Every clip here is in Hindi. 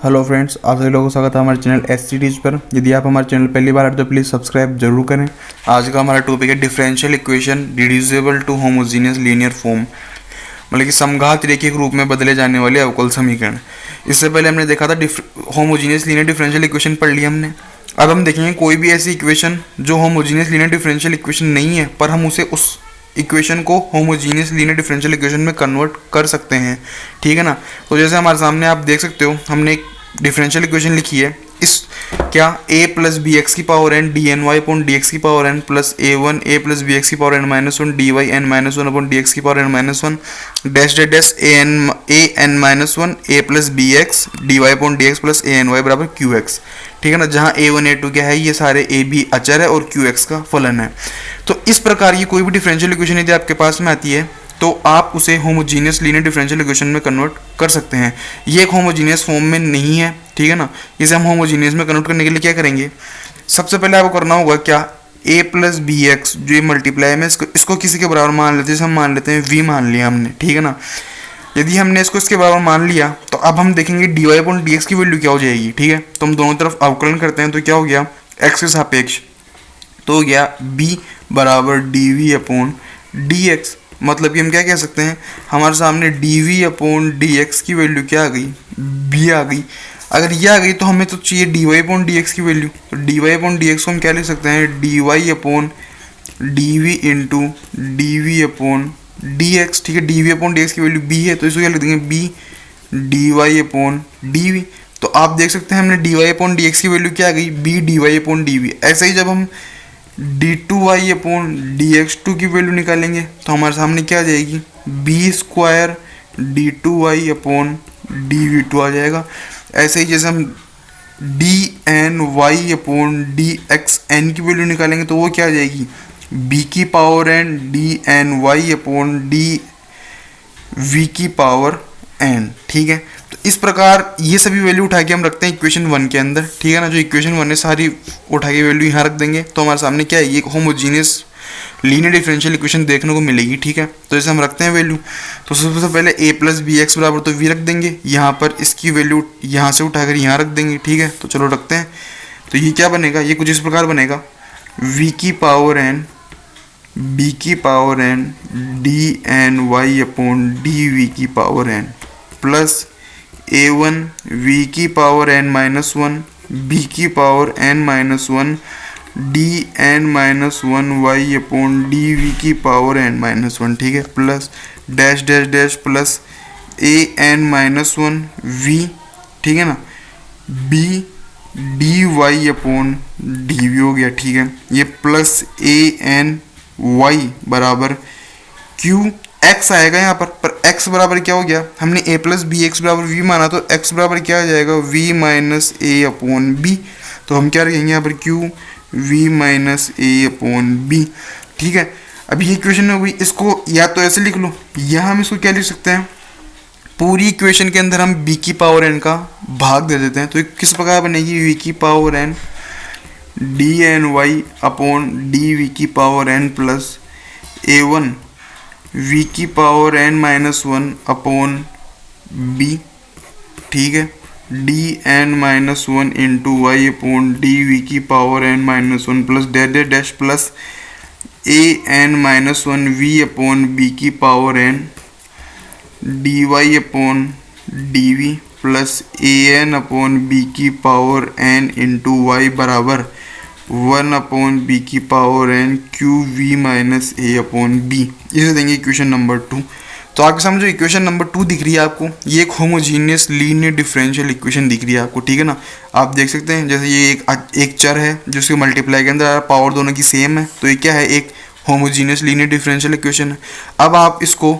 हेलो फ्रेंड्स, आप सभी लोगों को स्वागत है हमारे चैनल SCTeach पर। यदि आप हमारे चैनल पहली बार आए तो प्लीज़ सब्सक्राइब जरूर करें। आज का हमारा टॉपिक है differential equation reducible to homogeneous linear form, मतलब कि समघात रेखीय रूप में बदले जाने वाले अवकल समीकरण। इससे पहले हमने देखा था होमोजीनियस लीनियर डिफरेंशियल इक्वेशन पढ़ लिया हमने। अब हम देखेंगे कोई भी ऐसी इक्वेशन जो होमोजीनियस लीनियर डिफरेंशियल इक्वेशन नहीं है, पर हम उसे उस इक्वेशन को होमोजीनियस लीनियर डिफरेंशियल इक्वेशन में कन्वर्ट कर सकते हैं, ठीक है ना। तो जैसे हमारे सामने आप देख सकते हो, हमने एक डिफरेंशियल इक्वेशन लिखी है। इस क्या a प्लस बी एक्स की power n d n y upon d x की power n plus a plus b x की power n minus one d y n minus one upon d x की power n minus one dash dash dash a n minus one a plus b x d y upon d x plus a n y बराबर क्यू एक्स, ठीक है ना। जहाँ a1 a2 क्या है, ये सारे a b अचर है और क्यू एक्स का फलन है। तो इस प्रकार की कोई भी डिफरेंशियल इक्वेशन यदि आपके पास में आती है तो आप उसे होमोजीनियस लीनियर डिफरेंशियल इक्वेशन में कन्वर्ट कर सकते हैं। ये एक होमोजीनियस फॉर्म में नहीं है, ठीक है ना। इसे हम होमोजीनियस में कन्वर्ट करने के लिए क्या करेंगे, सबसे पहले आपको करना होगा क्या, a प्लस बी एक्स जो ये मल्टीप्लाई में इसको किसी के बराबर मान लेते हैं। हम मान लेते हैं v मान लिया हमने, ठीक है ना। यदि हमने इसको इसके बराबर मान लिया तो अब हम देखेंगे d y upon d x की वैल्यू क्या हो जाएगी, ठीक है। तो हम दोनों तरफ अवकलन करते हैं तो क्या हो गया, x के सापेक्ष तो हो गया b बराबर d v upon d x. मतलब कि हम क्या कह सकते हैं, हमारे सामने d v upon d x की वैल्यू क्या आ गई, b आ गई। अगर ये आ गई तो हमें तो चाहिए d y upon d x की वैल्यू। तो d y upon d x को हम क्या लिख सकते हैं, d y upon d v into d v upon d x, ठीक है। D v upon d x की वैल्यू b है तो इसको क्या लिख देंगे, b d y upon d v. तो आप देख सकते हैं हमने d y upon d x की वैल्यू क्या आ गई, b d y upon d v. ऐसे ही जब हम d two y upon d x two की वैल्यू निकालेंगे तो हमारे सामने क्या आ जाएगी, b square d two y upon d v two आ जाएगा। ऐसे ही जैसे हम d n y upon d x n की वैल्यू निकालेंगे तो वो क्या आ जाएगी, बी की power n d n y upon d v की पावर एन, ठीक है। तो इस प्रकार ये सभी वैल्यू उठा के हम रखते हैं इक्वेशन 1 के अंदर, ठीक है ना। जो इक्वेशन 1 है सारी उठा के वैल्यू यहाँ रख देंगे तो हमारे सामने क्या है, ये होमोजीनियस लीनियर डिफरेंशियल इक्वेशन देखने को मिलेगी, ठीक है। तो जैसे हम रखते हैं वैल्यू, तो सबसे पहले a प्लस बी एक्स बराबर तो v रख देंगे, यहाँ पर इसकी वैल्यू यहाँ से उठाकर यहाँ रख देंगे, ठीक है। तो चलो रखते हैं। तो ये क्या बनेगा, ये कुछ इस प्रकार बनेगा, v की पावर n b की power n d n y upon d v की power n plus a1 v की power n minus one b की power n minus one d n minus one y upon d v की पावर n माइनस वन, ठीक है। Plus dash dash dash plus a n minus one v, ठीक है ना, b d y upon d v हो गया, ठीक है। ये प्लस a n वाई बराबर क्यू एक्स आएगा यहाँ पर x बराबर क्या हो गया, हमने a प्लस बी एक्स बराबर v माना तो x बराबर क्या आ जाएगा, v minus a upon B. तो हम क्या रखेंगे यहाँ पर q v minus a upon B, ठीक है। अब ये इक्वेशन हो गई, इसको या तो ऐसे लिख लो या हम इसको क्या लिख सकते हैं, पूरी इक्वेशन के अंदर हम b की पावर n का भाग दे देते हैं। तो किस प्रकार बनेगी, v की power n d n y upon d v की power n plus a1 v की power n minus one upon b, ठीक है, d n minus one into y upon d v की power n minus one plus dash dash dash plus a n minus one v upon b की power n d y upon d v plus a n upon b की पावर n इंटू वाई बराबर 1 अपॉन बी की power n q v minus a upon b. इसे देंगे इक्वेशन नंबर 2। तो आपके सामने जो इक्वेशन नंबर 2 दिख रही है आपको, ये एक होमोजीनियस लीनियर डिफरेंशियल इक्वेशन दिख रही है आपको, ठीक है ना। आप देख सकते हैं जैसे ये एक चर है जिसके मल्टीप्लाई के अंदर पावर दोनों की सेम है, तो ये क्या है, एक होमोजीनियस लीनियर डिफरेंशियल इक्वेशन है। अब आप इसको,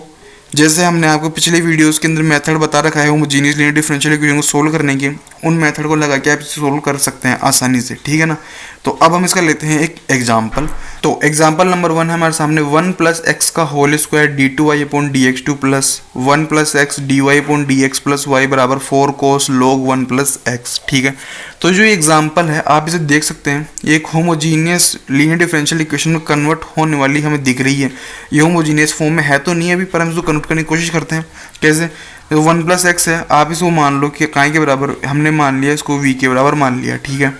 जैसे हमने आपको पिछले वीडियोस के अंदर मेथड बता रखा है होमोजीनियस लीनियर डिफरेंशियल इक्वेशन को सोल्व करने के, उन मेथड को लगा के आप इसे सोल्व कर सकते हैं आसानी से, ठीक है ना। तो अब हम इसका लेते हैं एक एग्जाम्पल। तो एग्जाम्पल नंबर 1 है हमारे सामने, 1 प्लस एक्स का whole square d two y upon d x two plus 1 plus x d y upon d x plus y बराबर 4 कोस लॉग 1 प्लस एक्स, ठीक है। तो जो एग्जाम्पल है आप इसे देख सकते हैं, ये एक होमोजीनियस लीनियर डिफरेंशियल इक्वेशन में कन्वर्ट होने वाली हमें दिख रही है। ये होमोजीनियस फॉर्म में है तो नहीं अभी, पर हम इसको कन्वर्ट करने की कोशिश करते हैं। कैसे, तो 1 प्लस एक्स है, आप इसको मान लो कि काय के बराबर, हमने मान लिया इसको v के बराबर मान लिया, ठीक है।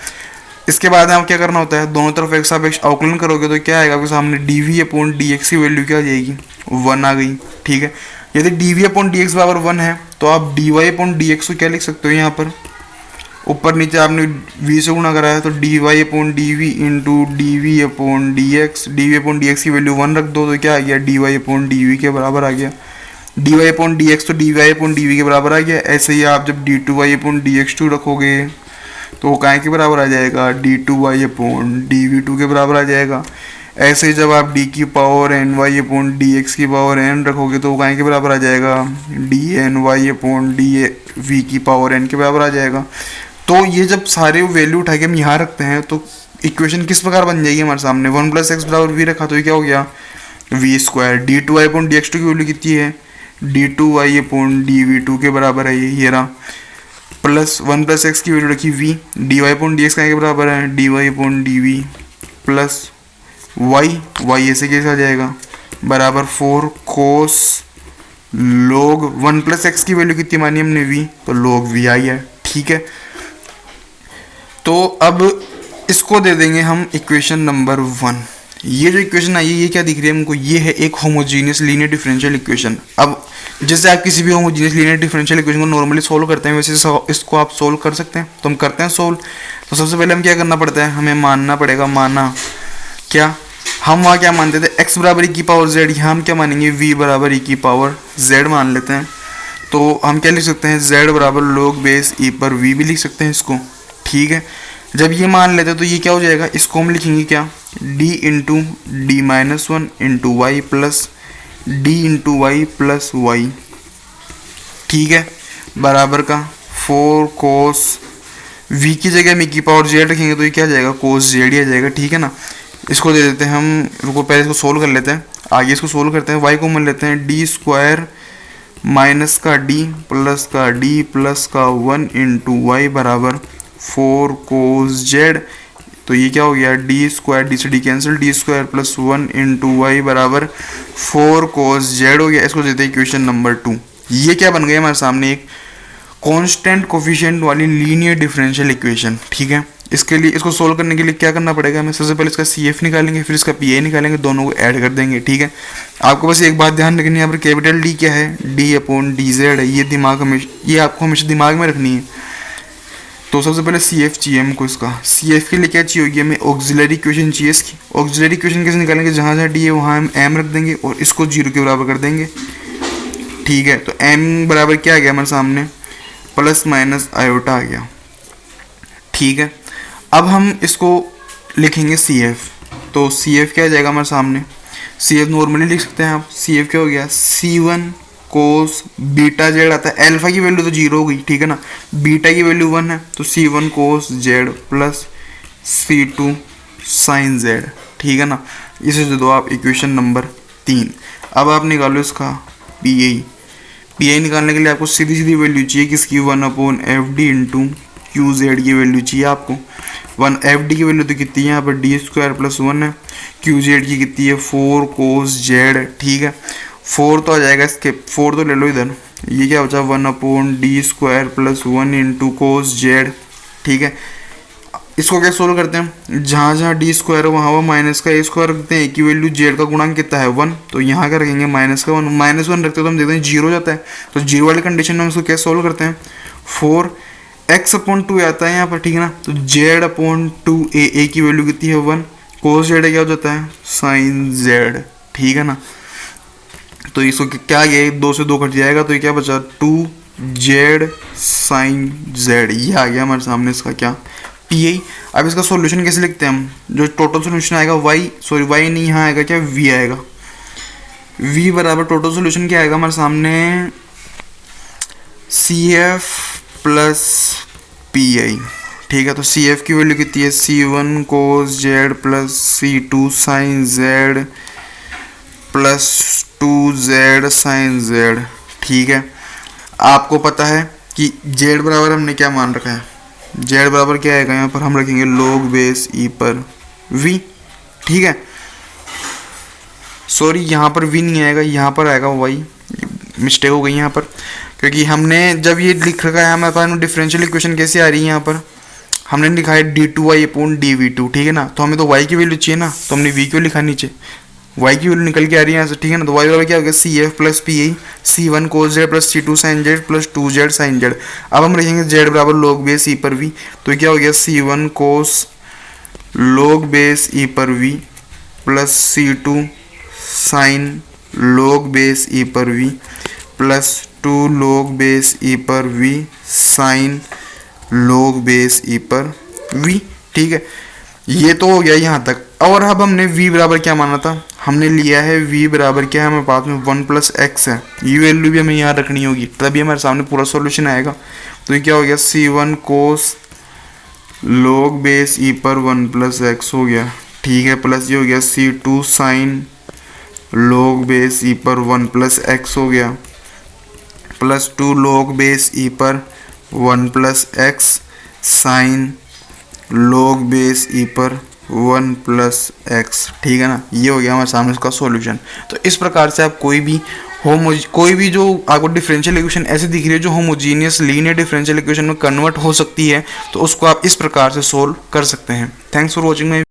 इसके बाद आप क्या करना होता है, दोनों तरफ एक्स आप अवकलन करोगे तो क्या आएगा आपके सामने, d v upon d x की वैल्यू क्या आ जाएगी, 1 आ गई, ठीक है। यदि d v upon d x बराबर 1 है तो आप d y upon d x को क्या लिख सकते हो, यहाँ पर ऊपर नीचे आपने v से गुणा करा है तो d y upon d v into d v upon d x, d v upon d x की वैल्यू 1 रख दो तो क्या आ गया, d y upon d v के बराबर आ गया। D y upon d x तो d y upon d v के बराबर आ गया। ऐसे ही आप जब d two y upon d x two रखोगे तो वो काय के बराबर आ जाएगा, d two y upon d v two के बराबर आ जाएगा। ऐसे ही जब आप डी की power n y upon d x की पावर एन रखोगे तो वो काय के बराबर आ जाएगा, d n y upon d v की पावर एन के बराबर आ जाएगा। तो ये जब सारे वैल्यू उठा के हम यहाँ रखते हैं तो इक्वेशन किस प्रकार बन जाएगी हमारे सामने, 1 प्लस एक्स बराबर वी रखा तो ये क्या हो गया, v square. D two y upon d x two की वैल्यू कितनी है, d two y upon d v two के बराबर है ये रहा, प्लस 1 प्लस एक्स की वैल्यू रखी v, d y upon d x के बराबर है d y upon d v plus y ऐसे कैसे आ जाएगा बराबर 4 कोस लोग 1 प्लस एक्स की वैल्यू कितनी मानी हमने वी, तो लोग वी आई है, ठीक है। तो अब इसको दे देंगे हम इक्वेशन नंबर 1। ये जो इक्वेशन आई है ये क्या दिख रही है हमको, ये है एक होमोजीनियस लीनियर डिफरेंशियल इक्वेशन। अब जैसे आप किसी भी होमोजीनियस लीनियर डिफरेंशियल इक्वेशन को नॉर्मली सोल्व करते हैं वैसे इसको आप सोल्व कर सकते हैं, तो हम करते हैं सोल्व। तो सबसे पहले हम क्या करना पड़ता है, हमें मानना पड़ेगा, माना क्या, हम वहाँ क्या मानते थे, x बराबर e की पावर z, यहाँ हम क्या मानेंगे, v बराबर e की पावर z मान लेते हैं। तो हम क्या लिख सकते हैं, z बराबर लोग बेस e पर v भी लिख सकते हैं इसको, ठीक है। जब ये मान लेते हैं तो ये क्या हो जाएगा, इसको हम लिखेंगे क्या, d into d minus 1 into y plus d into y plus y, ठीक है, बराबर का 4 कोस v की जगह हम e की पावर z रखेंगे तो ये क्या आ जाएगा, कोस z ही आ जाएगा, ठीक है ना। इसको दे देते हैं हम, रुको पहले इसको सोल्व कर लेते हैं, आगे इसको सोल्व करते हैं। y को मान लेते हैं डी स्क्वायर माइनस का d प्लस का d प्लस का 1 इंटू वाई बराबर 4 कोस z। तो ये क्या हो गया, डी स्क्वायर, डी से d cancel, d square plus 1 into y बराबर 4 कोस z हो गया। इसको देते हैं इक्वेशन नंबर 2। ये क्या बन गया हमारे सामने, एक कांस्टेंट कोफिशिएंट वाली लीनियर डिफरेंशियल इक्वेशन, ठीक है। इसके लिए, इसको सोल्व करने के लिए क्या करना पड़ेगा हमें, सबसे पहले इसका CF निकालेंगे, फिर इसका PA निकालेंगे, दोनों को ऐड कर देंगे, ठीक है। आपको बस एक बात ध्यान रखनी है, यहाँ पर कैपिटल D क्या है, D अपॉन डी जेड है, ये आपको हमेशा दिमाग में रखनी है। तो सबसे पहले CF चाहिए हमको, इसका CF के लिए क्या चाहिए होगी हमें, ऑक्सिलरी इक्वेशन चाहिए इसकी। ऑक्सिलरी इक्वेशन कैसे निकालेंगे, जहाँ जहाँ D है वहाँ हम M रख देंगे और इसको 0 के बराबर कर देंगे, ठीक है। तो M बराबर क्या आ गया हमारे सामने, प्लस माइनस आयोटा आ गया, ठीक है। अब हम इसको लिखेंगे CF, तो CF क्या आ जाएगा हमारे सामने, CF नॉर्मली लिख सकते हैं आप, CF क्या हो गया, C1 कोस बीटा जेड आता है, अल्फा की वैल्यू तो 0 हो गई, ठीक है ना, बीटा की वैल्यू 1 है तो C1 cos z plus C2 sine z, ठीक है ना। इसे दे दो आप इक्वेशन नंबर 3। अब आप निकालो इसका PA निकालने के लिए आपको सीधी सीधी वैल्यू चाहिए किसकी, 1 upon F D into Q Z की वैल्यू चाहिए आपको। 1 एफ डी की वैल्यू तो कितनी है यहाँ पर, डी स्क्वायर प्लस 1 है, क्यू जेड की कितनी है 4 कोस जेड, ठीक है। 4 तो आ जाएगा, इसके 4 तो ले लो इधर, ये क्या बचा 1 upon D square plus 1 into cos Z, ठीक है। इसको क्या सोल्व करते हैं, जहाँ जहाँ डी स्क्वायर है वहाँ माइनस का ए स्क्वायर रखते हैं, एक की वैल्यू जेड का गुणांक कितना है 1, तो यहाँ का रखेंगे माइनस का 1, माइनस 1 रखते हो तो हम देखते हैं 0 हो जाता है। तो 0 वाली कंडीशन में हम इसको क्या सोल्व करते हैं, 4 x अपॉन 2 आता है यहाँ पर, ठीक है ना। तो z अपॉन 2 ए की वैल्यू कितनी है 1, कोस जेड क्या हो जाता है साइन जेड, ठीक है ना। तो इसको क्या, ये 2 से 2 कट जाएगा तो ये क्या बचा 2z साइन जेड, ये आ गया हमारे सामने इसका क्या PA। अब इसका सॉल्यूशन कैसे लिखते हैं हम, जो टोटल सॉल्यूशन आएगा y नहीं, यहाँ आएगा क्या v आएगा, v बराबर टोटल सॉल्यूशन क्या आएगा हमारे सामने CF प्लस PI, ठीक है। तो CF की वैल्यू कितनी है, C1 cos z plus C2 sine z plus 2z sine z, ठीक है। आपको पता है कि z बराबर हमने क्या मान रखा है, z बराबर क्या आएगा यहाँ पर, हम रखेंगे log बेस e पर v, ठीक है। सॉरी यहाँ पर v नहीं आएगा, यहाँ पर आएगा y, मिस्टेक हो गई यहाँ पर, क्योंकि हमने जब ये लिख रखा है हमारे पास डिफरेंशियल इक्वेशन कैसे आ रही है, यहाँ पर हमने लिखा है d2y अपॉन dv2, ठीक है ना। तो हमें तो y की वैल्यू चाहिए ना, तो हमने v क्यों लिखा नीचे, y की वैल्यू निकल के आ रही है यहाँ से, ठीक है ना। तो y बराबर क्या हो गया, CF plus PI C1 cos z plus C2 sin z plus 2z sin z। अब हम लिखेंगे z बराबर log बेस e पर v, तो क्या हो गया C1 cos log base e पर v plus C2 sin log base e पर v plus 2 log base e पर v sin log base e पर v, ठीक है। ये तो हो गया यहाँ तक। और अब हमने v बराबर क्या माना था, हमने लिया है v बराबर क्या है, हमारे पास में 1 प्लस एक्स है, ये वैल्यू भी हमें यहाँ रखनी होगी, तभी हमारे सामने पूरा सॉल्यूशन आएगा। तो ये क्या हो गया, C1 cos log base e पर 1 प्लस एक्स हो गया, ठीक है, प्लस ये हो गया C2 sin log base e पर 1 प्लस एक्स हो गया, प्लस 2 log बेस e पर 1 plus x sine log base e पर 1 प्लस एक्स, ठीक है ना। ये हो गया हमारे सामने इसका सॉल्यूशन। तो इस प्रकार से आप कोई भी जो आपको डिफरेंशियल इक्वेशन ऐसे दिख रही है जो होमोजीनियस लीनियर डिफरेंशियल इक्वेशन में कन्वर्ट हो सकती है, तो उसको आप इस प्रकार से सोल्व कर सकते हैं। Thanks for watching my